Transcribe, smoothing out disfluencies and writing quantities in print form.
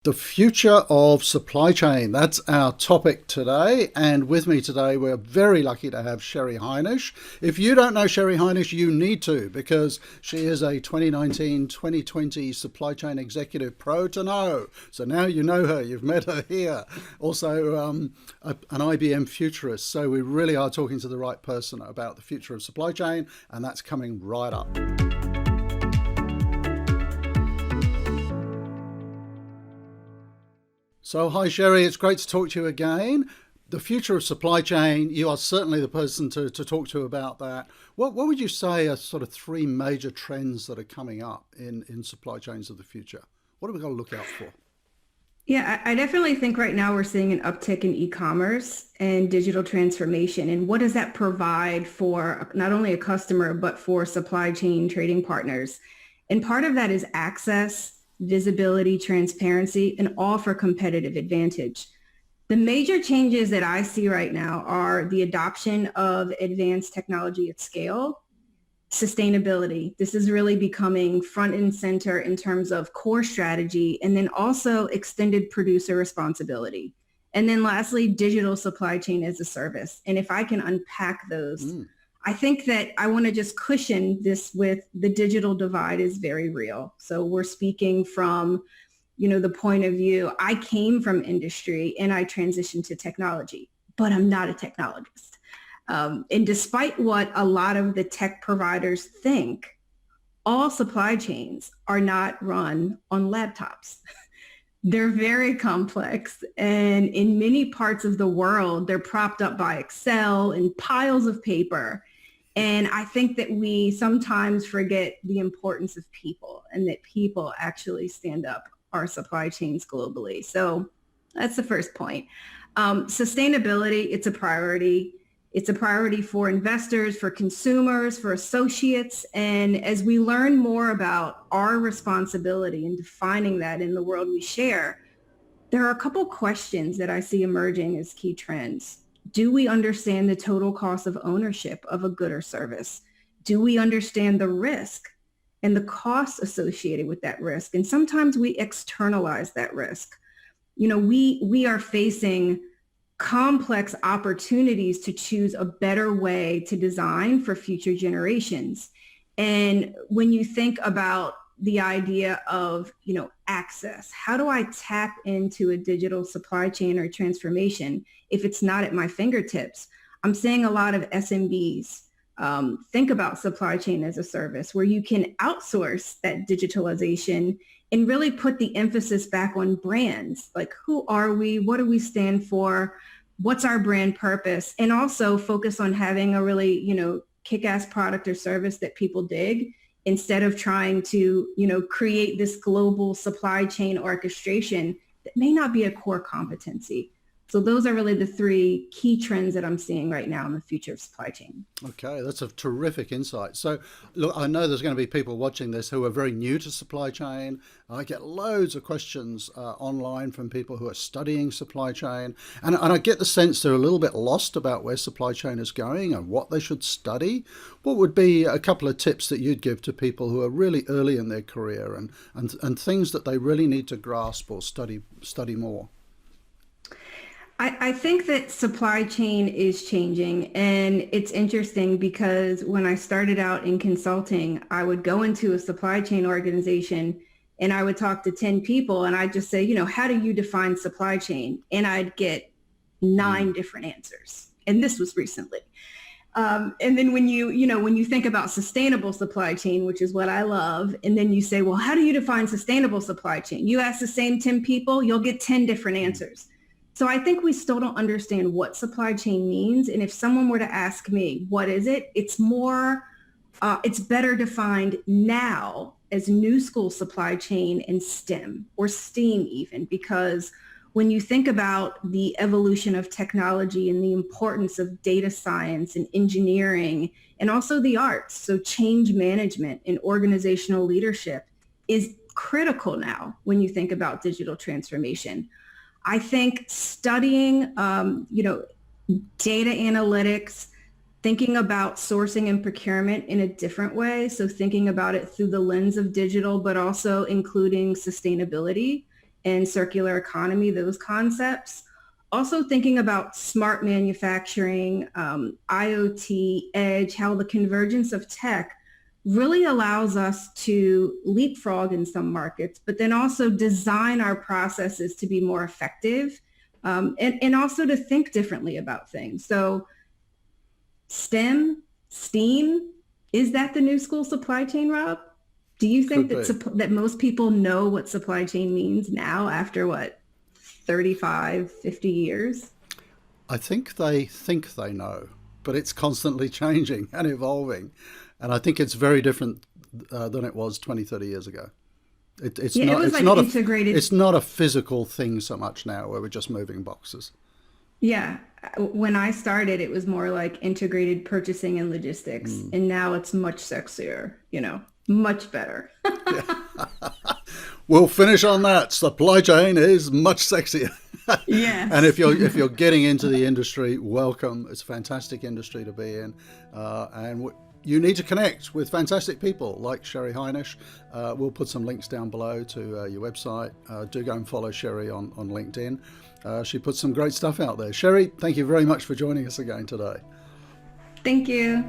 The future of supply chain. That's our topic today. And with me today, we're very lucky to have Sheri Hinish. If you don't know Sheri Hinish, you need to, because she is a 2019-2020 Supply Chain Executive Pro to know. So now you know her, you've met her here. Also, an IBM futurist. So we really are talking to the right person about the future of supply chain, and that's coming right up. So, hi Sheri, it's great to talk to you again. The future of supply chain, you are certainly the person to talk to about that. What would you say are sort of three major trends that are coming up in supply chains of the future? What have we got to look out for? Yeah, I definitely think right now we're seeing an uptick in e-commerce and digital transformation. And what does that provide for not only a customer, but for supply chain trading partners? And part of that is access, visibility, transparency, and all for competitive advantage. The major changes that I see right now are the adoption of advanced technology at scale, sustainability. This is really becoming front and center in terms of core strategy, and then also extended producer responsibility. And then lastly, digital supply chain as a service. And if I can unpack those, Mm, I think that I want to just cushion this with the digital divide is very real. So we're speaking from, the point of view, I came from industry and I transitioned to technology, but I'm not a technologist. And despite what a lot of the tech providers think, all supply chains are not run on laptops. They're very complex. And in many parts of the world, they're propped up by Excel and piles of paper. And I think that we sometimes forget the importance of people and that people actually stand up our supply chains globally. So that's the first point. Sustainability, it's a priority. It's a priority for investors, for consumers, for associates. And as we learn more about our responsibility in defining that in the world we share, there are a couple questions that I see emerging as key trends. Do we understand the total cost of ownership of a good or service? Do we understand the risk and the costs associated with that risk? And sometimes we externalize that risk. We are facing complex opportunities to choose a better way to design for future generations. And when you think about the idea of, access, how do I tap into a digital supply chain or transformation if it's not at my fingertips? I'm seeing a lot of SMBs think about supply chain as a service where you can outsource that digitalization and really put the emphasis back on brands. Like, who are we? What do we stand for? What's our brand purpose? And also focus on having a really, kick-ass product or service that people dig instead of trying to, create this global supply chain orchestration that may not be a core competency. So those are really the three key trends that I'm seeing right now in the future of supply chain. okay, that's a terrific insight. So, look, I know there's going to be people watching this who are very new to supply chain. I get loads of questions online from people who are studying supply chain. And I get the sense they're a little bit lost about where supply chain is going and what they should study. What would be a couple of tips that you'd give to people who are really early in their career and things that they really need to grasp or study more? I think that supply chain is changing, and it's interesting because when I started out in consulting, I would go into a supply chain organization and I would talk to 10 people and I'd just say, how do you define supply chain? And I'd get Mm, nine different answers. And this was recently. And then when you think about sustainable supply chain, which is what I love, and then you say, well, how do you define sustainable supply chain? You ask the same 10 people, you'll get 10 different mm. answers. So I think we still don't understand what supply chain means. And if someone were to ask me, what is it? It's better defined now as new school supply chain and STEM or STEAM even, because when you think about the evolution of technology and the importance of data science and engineering and also the arts, so change management and organizational leadership is critical now when you think about digital transformation. I think studying, data analytics, thinking about sourcing and procurement in a different way. So thinking about it through the lens of digital, but also including sustainability and circular economy, those concepts. Also thinking about smart manufacturing, IoT, edge, how the convergence of tech really allows us to leapfrog in some markets, but then also design our processes to be more effective, and also to think differently about things. So STEAM, is that the new school supply chain, Rob? Do you think Could be. that most people know what supply chain means now after what, 35, 50 years? I think they know, but it's constantly changing and evolving. And I think it's very different than it was 20, 30 years ago. Yeah, it was like integrated. It's not a physical thing so much now where we're just moving boxes. Yeah. When I started, it was more like integrated purchasing and logistics. And now it's much sexier, much better. We'll finish on that. Supply chain is much sexier. Yes. And if you're getting into the industry, welcome. It's a fantastic industry to be in, you need to connect with fantastic people like Sheri Hinish. We'll put some links down below to your website. Do go and follow Sheri on LinkedIn. She puts some great stuff out there. Sheri, thank you very much for joining us again today. Thank you.